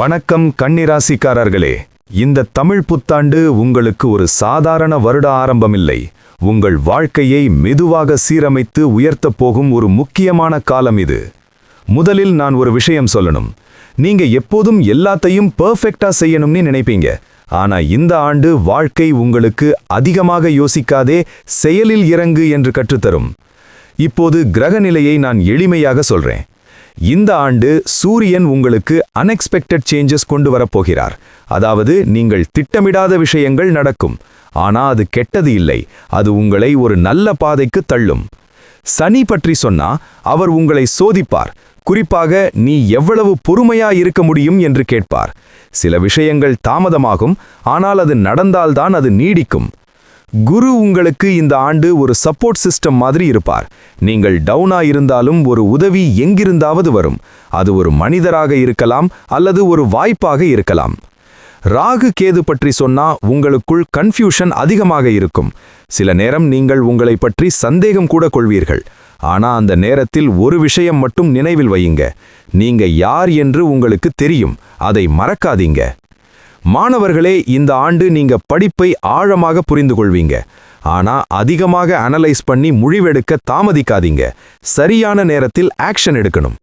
வணக்கம் கன்னிராசிக்காரர்களே. இந்த தமிழ் புத்தாண்டு உங்களுக்கு ஒரு சாதாரண வருட ஆரம்பமில்லை. உங்கள் வாழ்க்கையை மெதுவாக சீரமைத்து உயர்த்தப் போகும் ஒரு முக்கியமான காலம் இது. முதலில் நான் ஒரு விஷயம் சொல்லணும். நீங்க எப்போதும் எல்லாத்தையும் பெர்ஃபெக்ட்டா செய்யணும்னு நினைப்பீங்க. ஆனா இந்த ஆண்டு வாழ்க்கை உங்களுக்கு அதிகமாக யோசிக்காதே செயலில் இறங்கு என்று கற்றுத்தரும். இப்போது கிரகநிலையை நான் எளிமையாக சொல்றேன். இந்த ஆண்டு சூரியன் உங்களுக்கு அன்எக்ஸ்பெக்டட் சேஞ்சஸ் கொண்டு வரப்போகிறார். அதாவது நீங்கள் திட்டமிடாத விஷயங்கள் நடக்கும். ஆனா அது கெட்டது இல்லை, அது உங்களை ஒரு நல்ல பாதைக்கு தள்ளும். சனி பற்றி சொன்னா அவர் உங்களை சோதிப்பார். குறிப்பாக நீ எவ்வளவு பொறுமையா இருக்க முடியும் என்று கேட்பார். சில விஷயங்கள் தாமதமாகும், ஆனால் அது நடந்தால்தான் அது நீடிக்கும். குரு உங்களுக்கு இந்த ஆண்டு ஒரு சப்போர்ட் சிஸ்டம் மாதிரி இருப்பார். நீங்கள் டவுனா இருந்தாலும் ஒரு உதவி எங்கிருந்தாவது வரும். அது ஒரு மனிதராக இருக்கலாம் அல்லது ஒரு வாய்ப்பாக இருக்கலாம். ராகு கேது பற்றி சொன்னா உங்களுக்குள் கன்ஃபியூஷன் அதிகமாக இருக்கும். சில நேரம் நீங்கள் உங்களை பற்றி சந்தேகம் கூட கொள்வீர்கள். ஆனா அந்த நேரத்தில் ஒரு விஷயம் மட்டும் நினைவில் வையுங்க. நீங்க யார் என்று உங்களுக்கு தெரியும். அதை மறக்காதீங்க. மாணவர்களே, இந்த ஆண்டு நீங்க படிப்பை ஆழமாக புரிந்து கொள்வீங்க. ஆனா அதிகமாக அனலைஸ் பண்ணி முடிவெடுக்க தாமதிக்காதீங்க. சரியான நேரத்தில் ஆக்ஷன் எடுக்கணும்.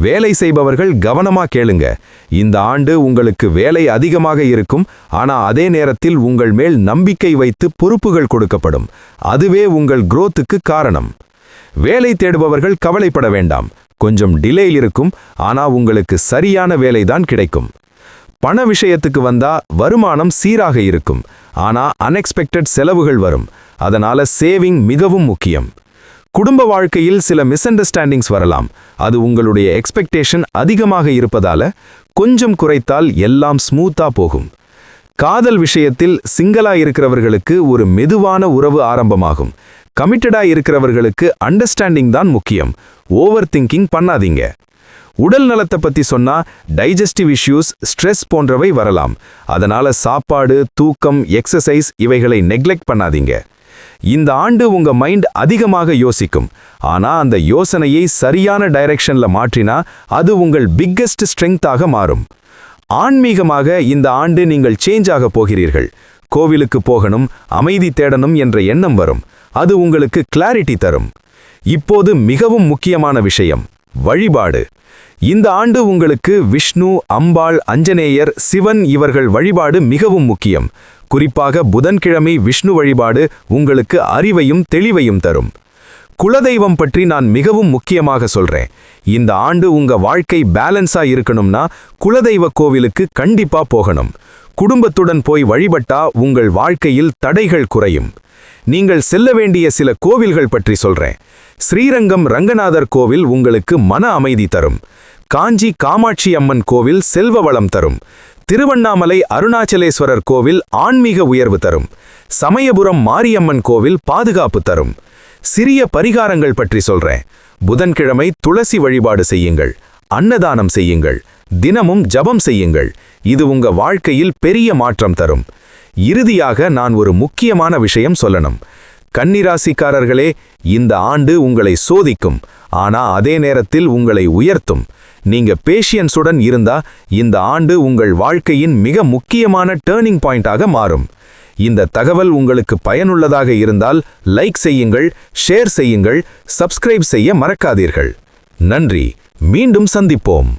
வேலை செய்பவர்கள் கவனமா கேளுங்க. இந்த ஆண்டு உங்களுக்கு வேலை அதிகமாக இருக்கும். ஆனா அதே நேரத்தில் உங்கள் மேல் நம்பிக்கை வைத்து பொறுப்புகள் கொடுக்கப்படும். அதுவே உங்கள் growthக்கு காரணம். வேலை தேடுபவர்கள் கவலைப்பட வேண்டாம். கொஞ்சம் டிலே இருக்கும். ஆனா உங்களுக்கு சரியான வேலைதான் கிடைக்கும். பண விஷயத்துக்கு வந்தா வருமானம் சீராக இருக்கும். ஆனா அன்எக்ஸ்பெக்டட் செலவுகள் வரும். அதனால சேவிங் மிகவும் முக்கியம். குடும்ப வாழ்க்கையில் சில மிஸ் அண்டர்ஸ்டாண்டிங்ஸ் வரலாம். அது உங்களுடைய எக்ஸ்பெக்டேஷன் அதிகமாக இருப்பதால கொஞ்சம் குறைத்தால் எல்லாம் ஸ்மூத்தா போகும். காதல் விஷயத்தில் சிங்கிளா இருக்கிறவர்களுக்கு ஒரு மெதுவான உறவு ஆரம்பமாகும். கமிட்டடா இருக்கிறவர்களுக்கு அண்டர்ஸ்டாண்டிங் தான் முக்கியம். ஓவர் திங்கிங் பண்ணாதீங்க. உடல் நலத்தை பத்தி சொன்னா டைஜஸ்டிவ் இஷ்யூஸ், ஸ்ட்ரெஸ் போன்றவை வரலாம். அதனால சாப்பாடு, தூக்கம், எக்ஸசைஸ் இவைகளை நெக்லெக்ட் பண்ணாதீங்க. இந்த ஆண்டு உங்க மைண்ட் அதிகமாக யோசிக்கும். ஆனா அந்த யோசனையை சரியான டைரக்ஷன்ல மாற்றினா அது உங்கள் பிக்கெஸ்ட் ஸ்ட்ரெங்தாக மாறும். ஆன்மீகமாக இந்த ஆண்டு நீங்கள் சேஞ்ச் ஆக போகிறீர்கள். கோவிலுக்கு போகணும், அமைதி தேடணும் என்ற எண்ணம் வரும். அது உங்களுக்கு கிளாரிட்டி தரும். இப்போது மிகவும் முக்கியமான விஷயம், வழிபாடு. இந்த ஆண்டு உங்களுக்கு விஷ்ணு, அம்பாள், அஞ்சனேயர், சிவன் இவர்கள் வழிபாடு மிகவும் முக்கியம். குறிப்பாக புதன்கிழமை விஷ்ணு வழிபாடு உங்களுக்கு அறிவையும் தெளிவையும் தரும். குலதெய்வம் பற்றி நான் மிகவும் முக்கியமாக சொல்றேன். இந்த ஆண்டு உங்க வாழ்க்கை பேலன்ஸா இருக்கணும்னா குலதெய்வ கோவிலுக்கு கண்டிப்பா போகணும். குடும்பத்துடன் போய் வழிபட்டா உங்கள் வாழ்க்கையில் தடைகள் குறையும். நீங்கள் செல்ல வேண்டிய சில கோவில்கள் பற்றி சொல்றேன். ஸ்ரீரங்கம் ரங்கநாதர் கோவில் உங்களுக்கு மன அமைதி தரும். காஞ்சி காமாட்சி அம்மன் கோவில் செல்வ வளம் தரும். திருவண்ணாமலை அருணாச்சலேஸ்வரர் கோவில் ஆன்மீக உயர்வு தரும். சமயபுரம் மாரியம்மன் கோவில் பாதுகாப்பு தரும். சிறிய பரிகாரங்கள் பற்றி சொல்றேன். புதன்கிழமை துளசி வழிபாடு செய்யுங்கள். அன்னதானம் செய்யுங்கள். தினமும் ஜபம் செய்யுங்கள். இது உங்க வாழ்க்கையில் பெரிய மாற்றம் தரும். இறுதியாக நான் ஒரு முக்கியமான விஷயம் சொல்லணும். கன்னிராசிக்காரர்களே, இந்த ஆண்டு உங்களை சோதிக்கும். ஆனா அதே நேரத்தில் உங்களை உயர்த்தும். நீங்க பேஷியன்ஸுடன் இருந்தா இந்த ஆண்டு உங்கள் வாழ்க்கையின் மிக முக்கியமான டேர்னிங் பாயிண்டாக மாறும். இந்த தகவல் உங்களுக்கு பயனுள்ளதாக இருந்தால் லைக் செய்யுங்கள், ஷேர் செய்யுங்கள், சப்ஸ்கிரைப் செய்ய மறக்காதீர்கள். நன்றி. மீண்டும் சந்திப்போம்.